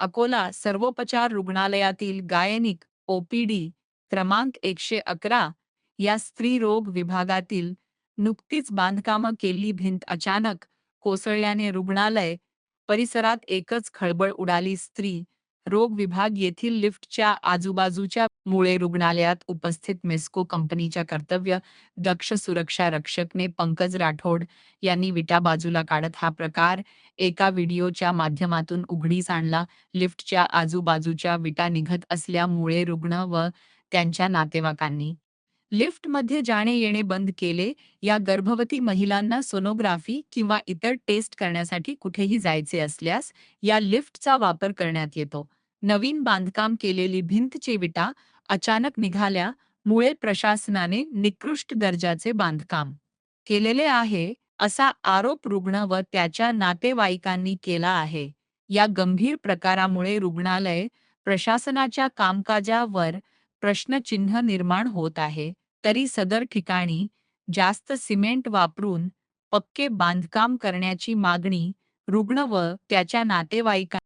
अकोला सर्वोपचार रुग्णालयातील gynaec OPD क्रमांक 111 या स्त्रीरोग विभागातील नुकतीच बांधकामं केलेली भिंत अचानक कोसळल्याने रुग्णालय परिसरात एकच खळबळ उडाली. स्त्री रोग विभाग येथील लिफ्टच्या आजूबाजूच्या मुळे रुग्णालयात उपस्थित मेस्को कंपनीच्या कर्तव्य दक्ष सुरक्षा रक्षकने पंकज राठोड यांनी विटा बाजूला काढत हा प्रकार एका व्हिडिओच्या माध्यमातून उघडीस आणला. लिफ्टच्या आजूबाजूच्या विटा निघत असल्यामुळे रुग्ण व त्यांच्या नातेवाईकांनी लिफ्टमध्ये जाणे-येणे बंद केले. या गर्भवती महिलांना सोनोग्राफी किंवा इतर टेस्ट करण्यासाठी कुठेही जायचे असल्यास या लिफ्टचा वापर करण्यात येतो. नवीन बांधकाम केलेली भिंतची विटा अचानक निघाल्यामुळे प्रशासनाने निकृष्ट दर्जाचे बांधकाम केलेले आहे, असा आरोप रुग्ण व त्याच्या नातेवाईकांनी केला आहे. या गंभीर प्रकारामुळे रुग्णालय प्रशासनाच्या कामकाजावर प्रश्नचिन्ह निर्माण होत आहे. तरी सदर ठिकाणी जास्त सिमेंट वापरून पक्के बांधकाम करण्याची मागणी रुग्ण व त्याच्या नातेवाईकांनी